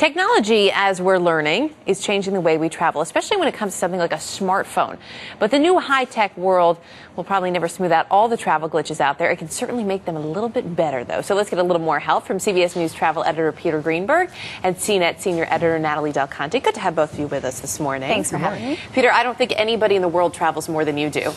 Technology, as we're learning, is changing the way we travel, especially when it comes to something like a smartphone. But the new high-tech world will probably never smooth out all the travel glitches out there. It can certainly make them a little bit better, though. So let's get a little more help from CBS News travel editor Peter Greenberg and CNET senior editor Natali Conte. Good to have both of you with us this morning. Thanks for having me. Peter, I don't think anybody in the world travels more than you do.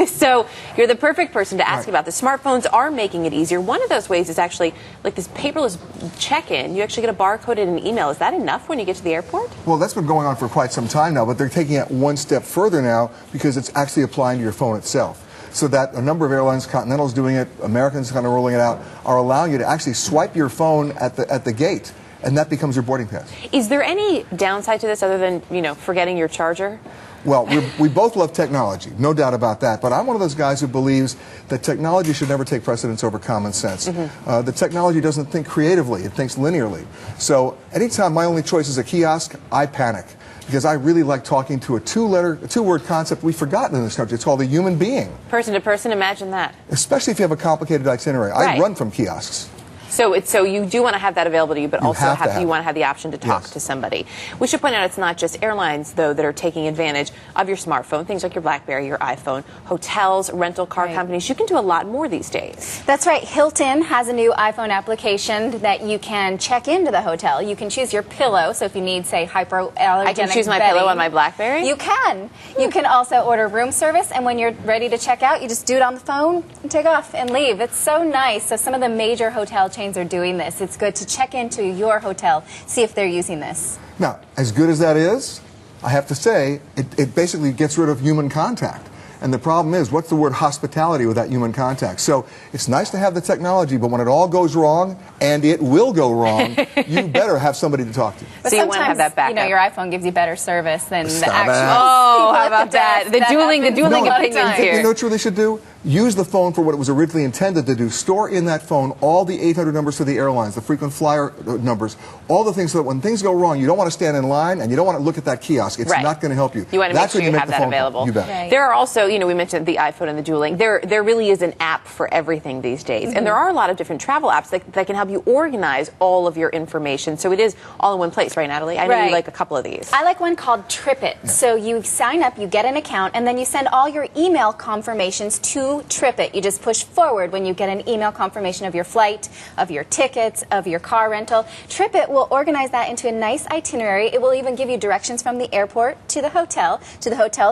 So you're the perfect person to ask about this. Smartphones are making it easier. One of those ways is actually like this paperless check-in. You actually get a barcode in an email. Is that enough when you get to the airport? Well, that's been going on for quite some time now, but they're taking it one step further now because it's actually applying to your phone itself. So that a number of airlines, Continental's doing it, Americans kind of rolling it out, are allowing you to actually swipe your phone at the gate, and that becomes your boarding pass. Is there any downside to this other than, you know, forgetting your charger? Well, we both love technology, no doubt about that, but I'm one of those guys who believes that technology should never take precedence over common sense. The technology doesn't think creatively, it thinks linearly. So anytime my only choice is a kiosk, I panic, because I really like talking to a two-word concept we've forgotten in this country. It's called a human being. Person to person, imagine that. Especially if you have a complicated itinerary. I run from kiosks. So you do want to have that available to you, but also you want to have the option to talk Yes. to somebody. We should point out it's not just airlines, though, that are taking advantage of your smartphone, things like your BlackBerry, your iPhone, hotels, rental car companies. You can do a lot more these days. That's right. Hilton has a new iPhone application that you can check into the hotel. You can choose your pillow, so if you need, say, hypoallergenic I can choose my pillow on my BlackBerry? You can. You can also order room service, and when you're ready to check out, you just do it on the phone and take off and leave. It's so nice. So some of the major hotel chains are doing this. It's good to check into your hotel, see if they're using this. Now, as good as that is, I have to say, it basically gets rid of human contact. And the problem is, what's the word hospitality without human contact? So it's nice to have the technology, but when it all goes wrong, and it will go wrong, you better have somebody to talk to. But so you want to have that backup. You know, your iPhone gives you better service than the actual. Oh, how about that? The dueling opinions here. You know what you really should do? Use the phone for what it was originally intended to do. Store in that phone all the 800 numbers for the airlines, the frequent flyer numbers, all the things so that when things go wrong, you don't want to stand in line and you don't want to look at that kiosk. It's not going to help you. You want to make sure you have that available. You bet. Right. There are also, you know, we mentioned the iPhone and the dueling. There really is an app for everything these days. And there are a lot of different travel apps that can help you organize all of your information. So it is all in one place, right, Natali? I know you like a couple of these. I like one called TripIt. Yeah. So you sign up, you get an account, and then you send all your email confirmations to TripIt. You just push forward when you get an email confirmation of your flight, of your tickets, of your car rental. TripIt will organize that into a nice itinerary. It will even give you directions from the airport to the hotel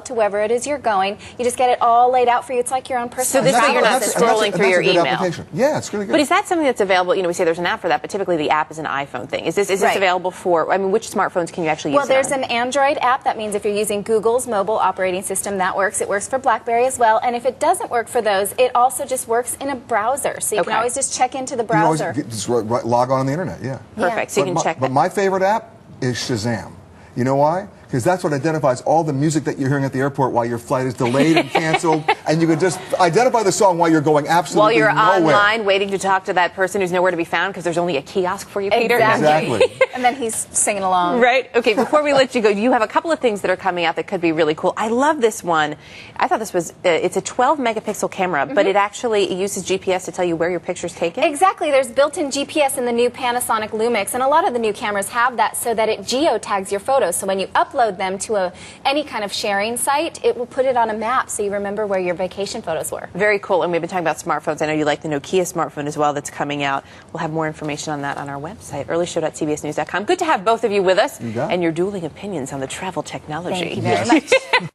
to wherever it is you're going. You just get it all laid out for you. It's like your own personal. So this way you're not scrolling through your email. Yeah, it's really good. But is that something that's available? You know, we say there's an app for that, but typically the app is an iPhone thing. Is this available for, I mean, which smartphones can you actually use? Well, there's an Android app. That means if you're using Google's mobile operating system, that works. It works for BlackBerry as well. And if it doesn't work for those, it also just works in a browser. So you can always just check into the browser. You can always just log on the internet, Perfect. So you can check that. But my favorite app is Shazam. You know why? Because that's what identifies all the music that you're hearing at the airport while your flight is delayed and canceled, and you can just identify the song while you're going absolutely nowhere. While you're online waiting to talk to that person who's nowhere to be found because there's only a kiosk for you, Peter. Exactly. And then he's singing along. Right. Okay, before we let you go, you have a couple of things that are coming out that could be really cool. I love this one. I thought this was, it's a 12-megapixel camera, but it actually uses GPS to tell you where your picture's taken. Exactly. There's built-in GPS in the new Panasonic Lumix, and a lot of the new cameras have that so that it geotags your photos. So when you upload them to any kind of sharing site, it will put it on a map so you remember where your vacation photos were. Very cool. And we've been talking about smartphones. I know you like the Nokia smartphone as well that's coming out. We'll have more information on that on our website, earlyshow.cbsnews.com. Good to have both of you with us and your dueling opinions on the travel technology. Thank you very much.